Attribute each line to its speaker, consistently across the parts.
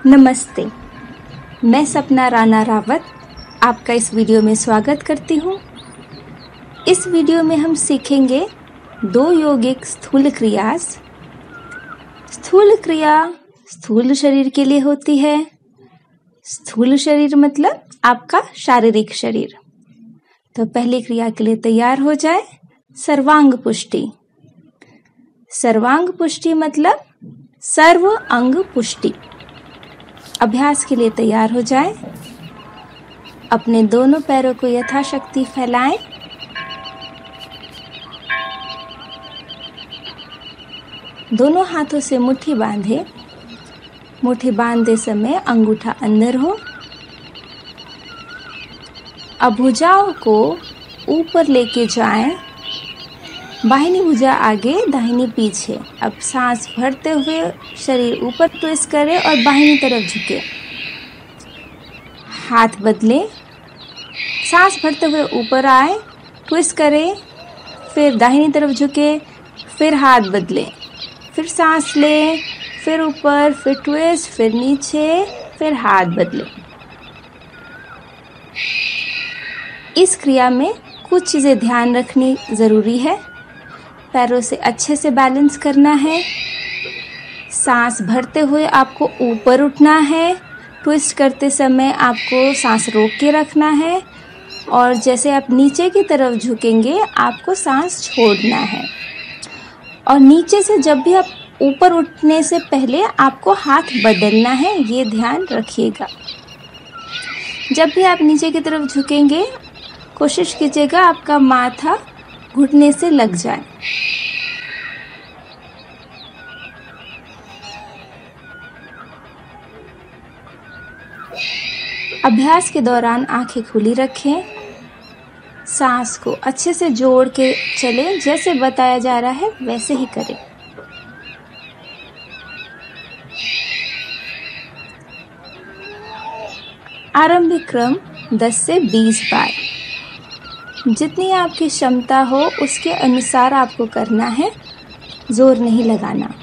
Speaker 1: नमस्ते, मैं सपना राणा रावत आपका इस वीडियो में स्वागत करती हूँ। इस वीडियो में हम सीखेंगे दो यौगिक स्थूल क्रिया। स्थूल क्रिया स्थूल शरीर के लिए होती है। स्थूल शरीर मतलब आपका शारीरिक शरीर। तो पहली क्रिया के लिए तैयार हो जाए। सर्वांग पुष्टि। सर्वांग पुष्टि मतलब सर्व अंग पुष्टि। अभ्यास के लिए तैयार हो जाए। अपने दोनों पैरों को यथाशक्ति फैलाएं। दोनों हाथों से मुट्ठी बांधे। मुट्ठी बांधते समय अंगूठा अंदर हो। अब भुजाओं को ऊपर लेके जाएं। बाहिनी भुजा आगे, दाहिनी पीछे। अब सांस भरते हुए शरीर ऊपर ट्विस्ट करें और बाहिनी तरफ झुके। हाथ बदले। सांस भरते हुए ऊपर आए, ट्विस्ट करें, फिर दाहिनी तरफ झुके, फिर हाथ बदले, फिर सांस ले, फिर ऊपर, फिर ट्विस्ट, फिर नीचे, फिर हाथ बदले। इस क्रिया में कुछ चीजें ध्यान रखनी जरूरी है। पैरों से अच्छे से बैलेंस करना है। सांस भरते हुए आपको ऊपर उठना है। ट्विस्ट करते समय आपको सांस रोक के रखना है और जैसे आप नीचे की तरफ झुकेंगे आपको सांस छोड़ना है। और नीचे से जब भी आप ऊपर उठने से पहले आपको हाथ बदलना है, ये ध्यान रखिएगा। जब भी आप नीचे की तरफ झुकेंगे कोशिश कीजिएगा आपका माथा घुटने से लग जाए। अभ्यास के दौरान आंखें खुली रखें। सांस को अच्छे से जोड़ के चलें। जैसे बताया जा रहा है वैसे ही करें। आरंभिक क्रम 10 से 20 बार। जितनी आपकी क्षमता हो उसके अनुसार आपको करना है, जोर नहीं लगाना।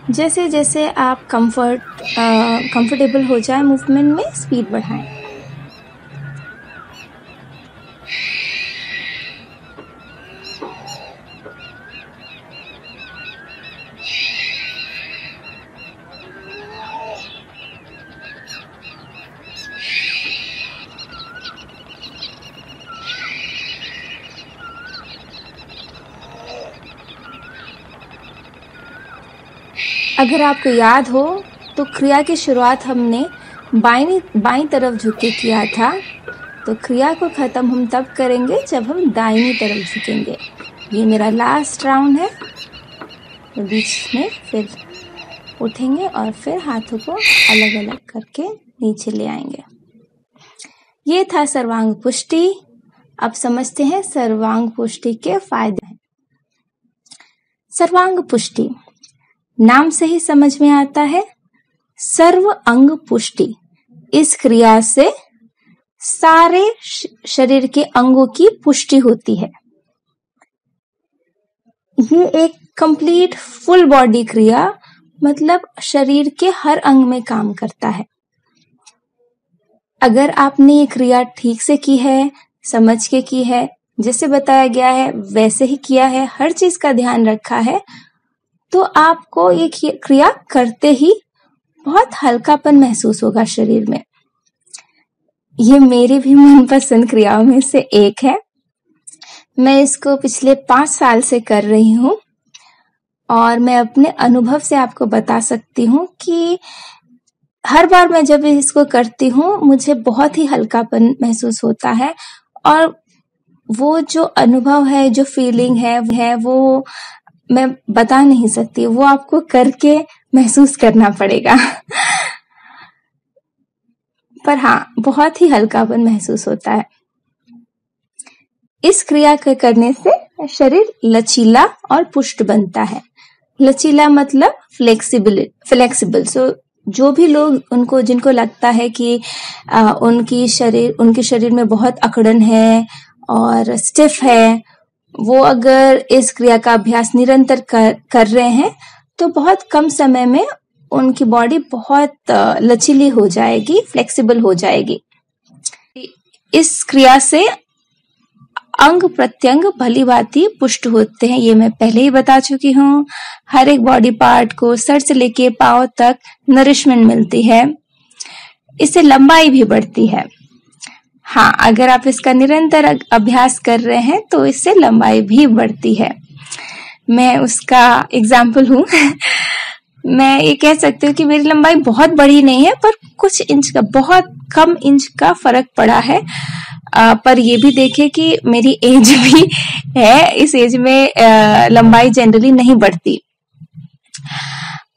Speaker 1: जैसे जैसे आप कंफर्टेबल हो जाए मूवमेंट में स्पीड बढ़ाएं। अगर आपको याद हो तो क्रिया की शुरुआत हमने बाईं तरफ झुक के किया था। तो क्रिया को ख़त्म हम तब करेंगे जब हम दाहिनी तरफ झुकेंगे। ये मेरा लास्ट राउंड है। तो बीच में फिर उठेंगे और फिर हाथों को अलग अलग करके नीचे ले आएंगे। ये था सर्वांग पुष्टि। अब समझते हैं सर्वांग पुष्टि के फायदे। सर्वांग पुष्टि नाम से ही समझ में आता है, सर्व अंग पुष्टि। इस क्रिया से सारे शरीर के अंगों की पुष्टि होती है। ये एक कंप्लीट फुल बॉडी क्रिया मतलब शरीर के हर अंग में काम करता है। अगर आपने ये क्रिया ठीक से की है, समझ के की है, जैसे बताया गया है वैसे ही किया है, हर चीज का ध्यान रखा है, तो आपको ये क्रिया करते ही बहुत हल्कापन महसूस होगा शरीर में। ये मेरी भी मनपसंद क्रियाओं में से एक है। मैं इसको पिछले 5 साल से कर रही हूँ और मैं अपने अनुभव से आपको बता सकती हूँ कि हर बार मैं जब इसको करती हूँ मुझे बहुत ही हल्कापन महसूस होता है। और वो जो अनुभव है, जो फीलिंग है वो मैं बता नहीं सकती। वो आपको करके महसूस करना पड़ेगा। पर हाँ, बहुत ही हल्कापन महसूस होता है। इस क्रिया के करने से शरीर लचीला और पुष्ट बनता है। लचीला मतलब फ्लेक्सिबल। सो जो भी लोग जिनको लगता है कि उनके शरीर में बहुत अकड़न है और स्टिफ है, वो अगर इस क्रिया का अभ्यास निरंतर कर रहे हैं तो बहुत कम समय में उनकी बॉडी बहुत लचीली हो जाएगी, फ्लेक्सिबल हो जाएगी। इस क्रिया से अंग प्रत्यंग भली भांति पुष्ट होते हैं, ये मैं पहले ही बता चुकी हूँ। हर एक बॉडी पार्ट को सर से लेके पांव तक नरिशमेंट मिलती है, इससे लंबाई भी बढ़ती है। हाँ, अगर आप इसका निरंतर अभ्यास कर रहे हैं तो इससे लंबाई भी बढ़ती है। मैं उसका एग्जाम्पल हूँ। मैं ये कह सकती हूँ कि मेरी लंबाई बहुत बड़ी नहीं है, पर कुछ इंच का, बहुत कम इंच का फर्क पड़ा है। पर ये भी देखे कि मेरी एज भी है, इस एज में लंबाई जनरली नहीं बढ़ती।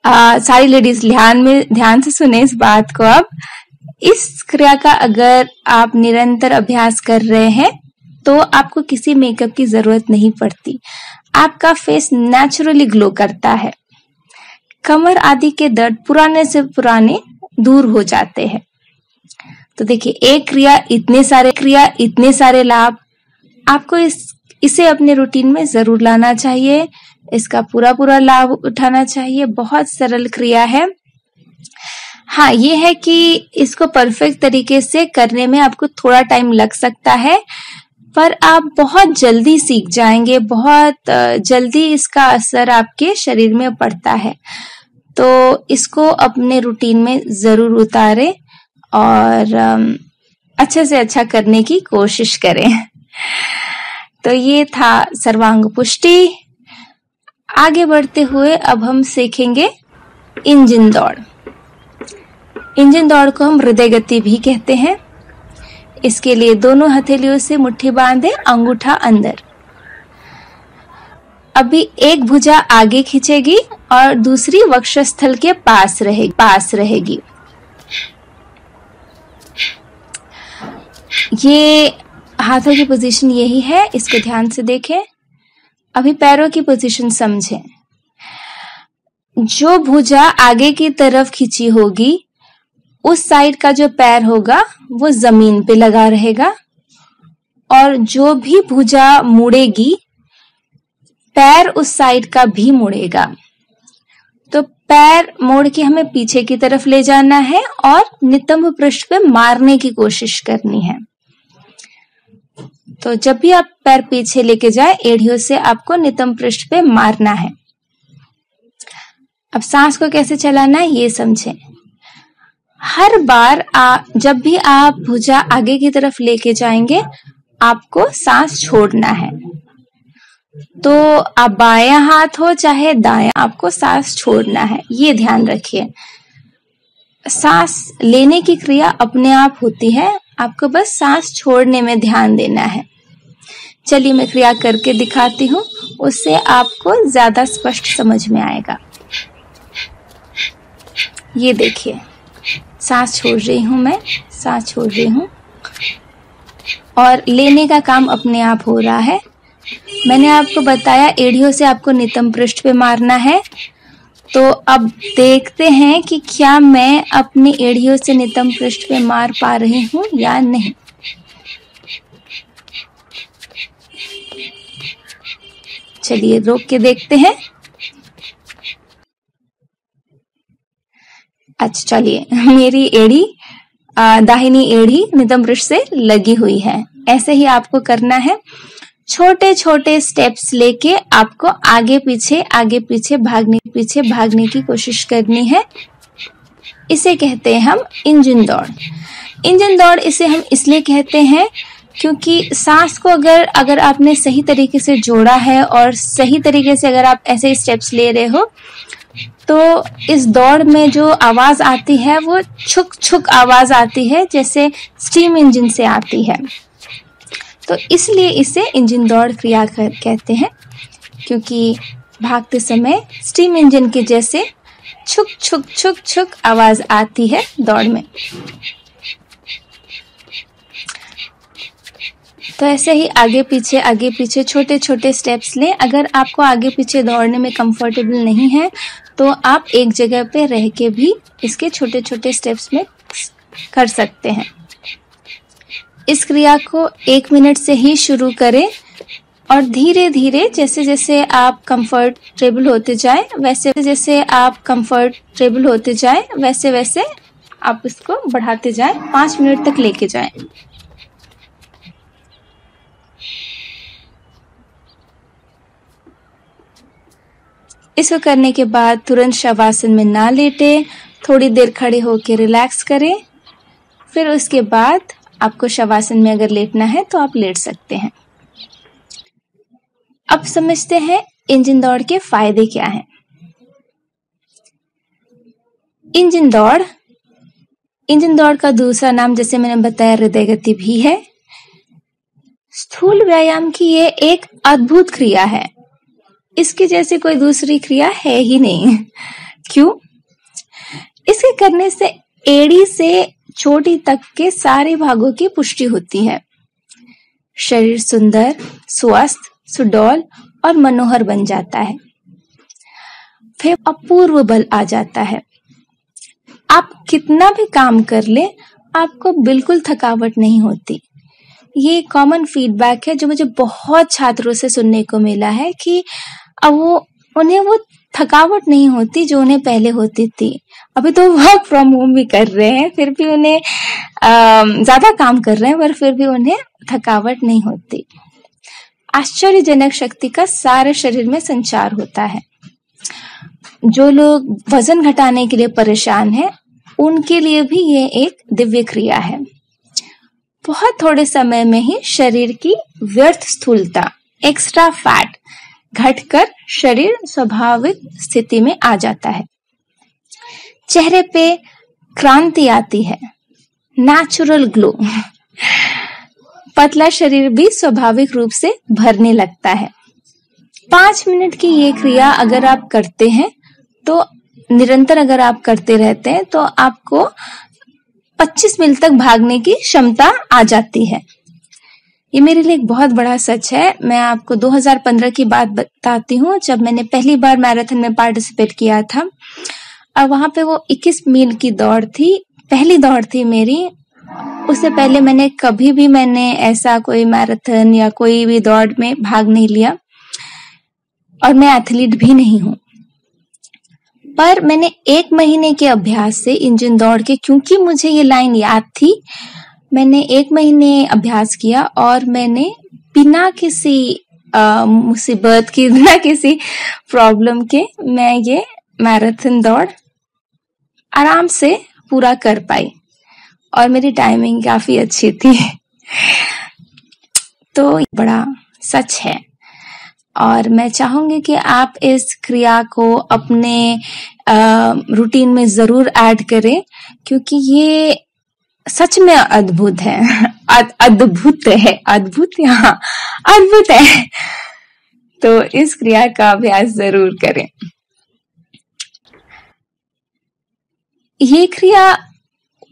Speaker 1: सारी लेडीज ध्यान से सुने इस बात को। अब इस क्रिया का अगर आप निरंतर अभ्यास कर रहे हैं तो आपको किसी मेकअप की जरूरत नहीं पड़ती। आपका फेस नेचुरली ग्लो करता है। कमर आदि के दर्द पुराने से पुराने दूर हो जाते हैं। तो देखिए, एक क्रिया इतने सारे लाभ, आपको इसे अपने रूटीन में जरूर लाना चाहिए। इसका पूरा लाभ उठाना चाहिए। बहुत सरल क्रिया है। हाँ, ये है कि इसको परफेक्ट तरीके से करने में आपको थोड़ा टाइम लग सकता है, पर आप बहुत जल्दी सीख जाएंगे। बहुत जल्दी इसका असर आपके शरीर में पड़ता है। तो इसको अपने रूटीन में जरूर उतारें और अच्छे से अच्छा करने की कोशिश करें। तो ये था सर्वांग पुष्टि। आगे बढ़ते हुए अब हम सीखेंगे इंजन दौड़। इंजन दौड़ को हम हृदय गति भी कहते हैं। इसके लिए दोनों हथेलियों से मुट्ठी बांधे, अंगूठा अंदर। अभी एक भुजा आगे खींचेगी और दूसरी वक्षस्थल के पास रहेगी। ये हाथों की पोजीशन यही है, इसको ध्यान से देखें। अभी पैरों की पोजीशन समझें। जो भुजा आगे की तरफ खींची होगी, उस साइड का जो पैर होगा वो जमीन पे लगा रहेगा, और जो भी भुजा मुड़ेगी, पैर उस साइड का भी मुड़ेगा। तो पैर मोड़ के हमें पीछे की तरफ ले जाना है और नितंब पृष्ठ पे मारने की कोशिश करनी है। तो जब भी आप पैर पीछे लेके जाए, एड़ियों से आपको नितंब पृष्ठ पे मारना है। अब सांस को कैसे चलाना है ये समझें। हर बार जब भी आप भुजा आगे की तरफ लेके जाएंगे, आपको सांस छोड़ना है। तो आप बायां हाथ हो चाहे दायां, आपको सांस छोड़ना है, ये ध्यान रखिए। सांस लेने की क्रिया अपने आप होती है, आपको बस सांस छोड़ने में ध्यान देना है। चलिए मैं क्रिया करके दिखाती हूँ, उससे आपको ज्यादा स्पष्ट समझ में आएगा। ये देखिए, सांस छोड़ रही हूँ मैं, सांस छोड़ रही हूँ, और लेने का काम अपने आप हो रहा है। मैंने आपको बताया एड़ियों से आपको नितंब पृष्ठ पे मारना है। तो अब देखते हैं कि क्या मैं अपनी एड़ियों से नितंब पृष्ठ पे मार पा रही हूँ या नहीं। चलिए रोक के देखते हैं। अच्छा, चलिए, मेरी एड़ी, दाहिनी एड़ी नितंब पृष्ठ से लगी हुई है। ऐसे ही आपको करना है। छोटे छोटे स्टेप्स लेके आपको आगे पीछे भागने की कोशिश करनी है। इसे कहते हैं हम इंजन दौड़। इंजन दौड़ इसे हम इसलिए कहते हैं क्योंकि सांस को अगर आपने सही तरीके से जोड़ा है और सही तरीके से अगर आप ऐसे स्टेप्स ले रहे हो, तो इस दौड़ में जो आवाज आती है वो छुक छुक आवाज आती है, जैसे स्टीम इंजन से आती है। तो इसलिए इसे इंजन दौड़ क्रिया कहते हैं, क्योंकि भागते समय स्टीम इंजन के जैसे छुक छुक छुक छुक आवाज आती है दौड़ में। तो ऐसे ही आगे पीछे छोटे छोटे स्टेप्स लें। अगर आपको आगे पीछे दौड़ने में कंफर्टेबल नहीं है तो आप एक जगह पे रह के भी इसके छोटे छोटे स्टेप्स में कर सकते हैं। इस क्रिया को 1 मिनट से ही शुरू करें और धीरे धीरे जैसे जैसे आप कंफर्टेबल होते जाएं वैसे वैसे आप इसको बढ़ाते जाएं, 5 मिनट तक लेके जाएं। इसको करने के बाद तुरंत शवासन में ना लेटे, थोड़ी देर खड़े होकर रिलैक्स करें। फिर उसके बाद आपको शवासन में अगर लेटना है तो आप लेट सकते हैं। अब समझते हैं इंजन दौड़ के फायदे क्या हैं। इंजन दौड़ का दूसरा नाम जैसे मैंने बताया हृदय गति भी है। स्थूल व्यायाम की ये एक अद्भुत क्रिया है, इसकी जैसी कोई दूसरी क्रिया है ही नहीं। क्यों? इसे करने से एड़ी से चोटी तक के सारे भागों की पुष्टि होती है। शरीर सुंदर, स्वस्थ, सुडौल और मनोहर बन जाता है। फिर अपूर्व बल आ जाता है। आप कितना भी काम कर ले, आपको बिल्कुल थकावट नहीं होती। ये कॉमन फीडबैक है जो मुझे बहुत छात्रों से सुनने को मिला है कि अब उन्हें वो थकावट नहीं होती जो उन्हें पहले होती थी। अभी तो वर्क फ्रॉम होम भी कर रहे हैं, फिर भी उन्हें ज्यादा काम कर रहे हैं, पर फिर भी उन्हें थकावट नहीं होती। आश्चर्यजनक शक्ति का सारे शरीर में संचार होता है। जो लोग वजन घटाने के लिए परेशान हैं, उनके लिए भी ये एक दिव्य क्रिया है। बहुत थोड़े समय में ही शरीर की व्यर्थ स्थूलता, एक्स्ट्रा फैट घटकर शरीर स्वाभाविक स्थिति में आ जाता है। चेहरे पे क्रांति आती है, नेचुरल ग्लो। पतला शरीर भी स्वाभाविक रूप से भरने लगता है। 5 मिनट की ये क्रिया अगर आप करते हैं तो निरंतर अगर आप करते रहते हैं तो आपको 25 मील तक भागने की क्षमता आ जाती है। ये मेरे लिए एक बहुत बड़ा सच है। मैं आपको 2015 की बात बताती हूँ, जब मैंने पहली बार मैराथन में पार्टिसिपेट किया था। और वहां पे वो 21 मील की दौड़ थी, पहली दौड़ थी मेरी। उससे पहले मैंने ऐसा कोई मैराथन या कोई भी दौड़ में भाग नहीं लिया, और मैं एथलीट भी नहीं हूँ। पर मैंने 1 महीने के अभ्यास से इंजन दौड़ के, क्योंकि मुझे ये लाइन याद थी, मैंने 1 महीने अभ्यास किया और मैंने बिना किसी मुसीबत की, बिना किसी प्रॉब्लम के मैं ये मैराथन दौड़ आराम से पूरा कर पाई और मेरी टाइमिंग काफी अच्छी थी। तो बड़ा सच है और मैं चाहूंगी कि आप इस क्रिया को अपने रूटीन में जरूर ऐड करें, क्योंकि ये सच में अद्भुत है। अद्भुत है। तो इस क्रिया का अभ्यास जरूर करें। ये क्रिया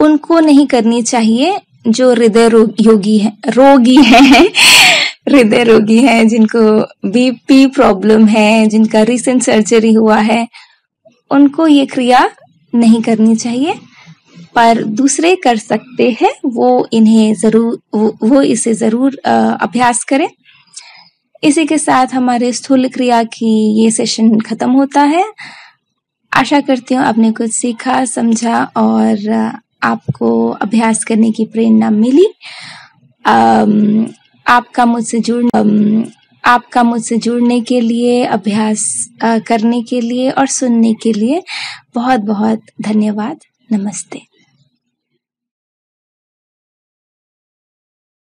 Speaker 1: उनको नहीं करनी चाहिए जो हृदय रोगी हैं, जिनको बीपी प्रॉब्लम है, जिनका रिसेंट सर्जरी हुआ है, उनको ये क्रिया नहीं करनी चाहिए। पर दूसरे कर सकते हैं, वो इसे जरूर अभ्यास करें। इसी के साथ हमारे स्थूल क्रिया की ये सेशन खत्म होता है। आशा करती हूँ आपने कुछ सीखा, समझा और आपको अभ्यास करने की प्रेरणा मिली। आपका मुझसे जुड़ने के लिए, अभ्यास करने के लिए और सुनने के लिए बहुत बहुत धन्यवाद। नमस्ते।